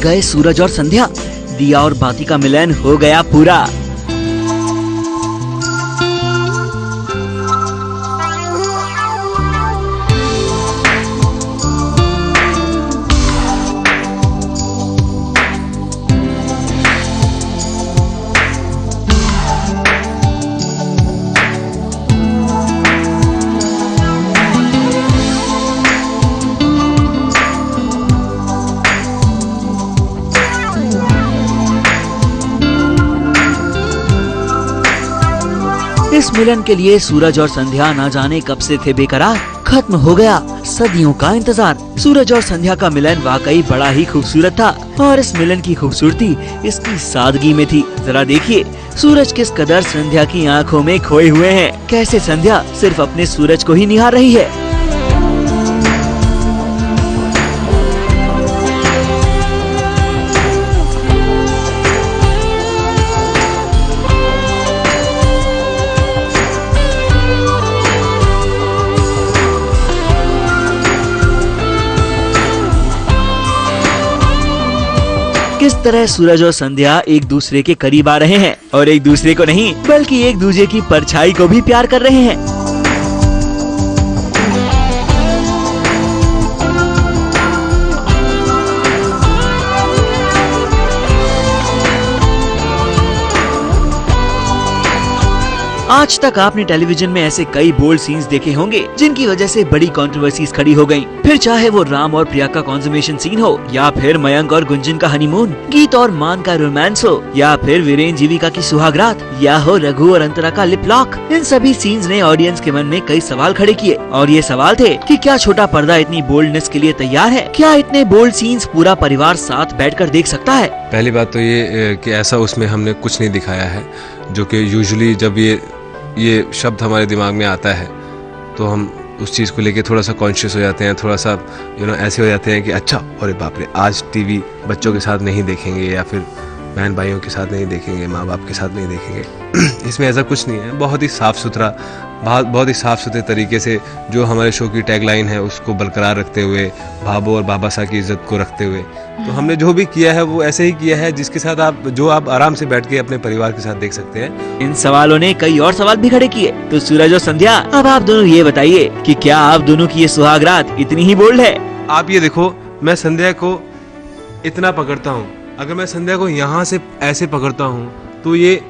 गए सूरज और संध्या। दिया और बाती का मिलन हो गया पूरा। इस मिलन के लिए सूरज और संध्या ना जाने कब से थे बेकरार। खत्म हो गया सदियों का इंतजार। सूरज और संध्या का मिलन वाकई बड़ा ही खूबसूरत था और इस मिलन की खूबसूरती इसकी सादगी में थी। जरा देखिए सूरज किस कदर संध्या की आंखों में खोए हुए हैं। कैसे संध्या सिर्फ अपने सूरज को ही निहार रही है। किस तरह सूरज और संध्या एक दूसरे के करीब आ रहे हैं और एक दूसरे को नहीं बल्कि एक दूसरे की परछाई को भी प्यार कर रहे हैं। आज तक आपने टेलीविजन में ऐसे कई बोल्ड सीन्स देखे होंगे जिनकी वजह से बड़ी कंट्रोवर्सीज खड़ी हो गयी। फिर चाहे वो राम और प्रिया का कॉन्सुमेशन सीन हो या फिर मयंक और गुंजन का हनीमून, गीत और मान का रोमांस हो या फिर वीरेन जीविका की सुहागरात या हो रघु और अंतरा का लिप लॉक। इन सभी सीन्स ने ऑडियंस के मन में कई सवाल खड़े किए और ये सवाल थे कि क्या छोटा पर्दा इतनी बोल्डनेस के लिए तैयार है? क्या इतने बोल्ड सीन्स पूरा परिवार साथ बैठकर देख सकता है? पहली बात तो ये कि ऐसा उसमें हमने कुछ नहीं दिखाया है, जो कि यूजुअली जब ये शब्द हमारे दिमाग में आता है तो हम उस चीज़ को लेके थोड़ा सा कॉन्शियस हो जाते हैं, थोड़ा सा ऐसे हो जाते हैं कि अच्छा अरे बाप रे आज टीवी बच्चों के साथ नहीं देखेंगे या फिर बहन भाइयों के साथ नहीं देखेंगे, माँ बाप के साथ नहीं देखेंगे। इसमें ऐसा कुछ नहीं है। बहुत ही साफ़ सुथरा, बहुत ही साफ़ सुथरे तरीके से जो हमारे शो की टैगलाइन है उसको बरकरार रखते हुए, भाभो और बाबा साहब की इज्जत को रखते हुए, तो हमने जो भी किया है वो ऐसे ही किया है जिसके साथ आप आराम से बैठ के अपने परिवार के साथ देख सकते हैं। इन सवालों ने कई और सवाल भी खड़े किए। तो सूरज और संध्या अब आप दोनों ये बताइए कि क्या आप दोनों की ये सुहागरात इतनी ही बोल्ड है? आप ये देखो, मैं संध्या को इतना पकड़ता हूँ, अगर मैं संध्या को यहाँ से ऐसे पकड़ता हूँ तो ये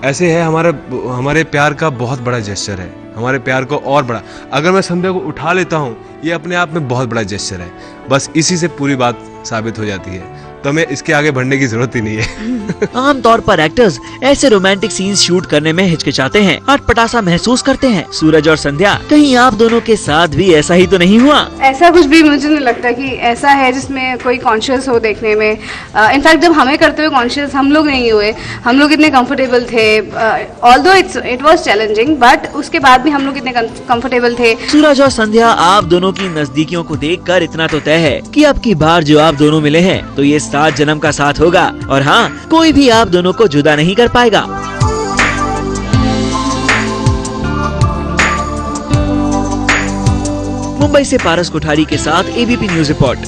ऐसे है हमारे प्यार का बहुत बड़ा जेस्चर है, हमारे प्यार को और बड़ा। अगर मैं संध्या को उठा लेता हूँ ये अपने आप में बहुत बड़ा जेस्चर है। बस इसी से पूरी बात साबित हो जाती है, तो हमें इसके आगे बढ़ने की जरूरत ही नहीं है। आमतौर पर एक्टर्स ऐसे रोमांटिक सीन्स शूट करने में हिचकिचाते हैं, अटपटा महसूस करते हैं। सूरज और संध्या, कहीं आप दोनों के साथ भी ऐसा ही तो नहीं हुआ? ऐसा कुछ भी मुझे नहीं लगता कि ऐसा है जिसमें कोई कॉन्शियस हो देखने में। इनफैक्ट जब हमें करते हुए कॉन्शियस हम लोग नहीं हुए, हम लोग इतने कंफर्टेबल थे। Although it was challenging but उसके बाद भी हम लोग इतने कंफर्टेबल थे। सूरज और संध्या, आप दोनों की नजदीकियों को देखकर इतना तो तय है कि अब की बार जो आप दोनों मिले हैं तो ये 7 जन्म का साथ होगा और हाँ, कोई भी आप दोनों को जुदा नहीं कर पाएगा। मुंबई से पारस कोठारी के साथ एबीपी न्यूज रिपोर्ट।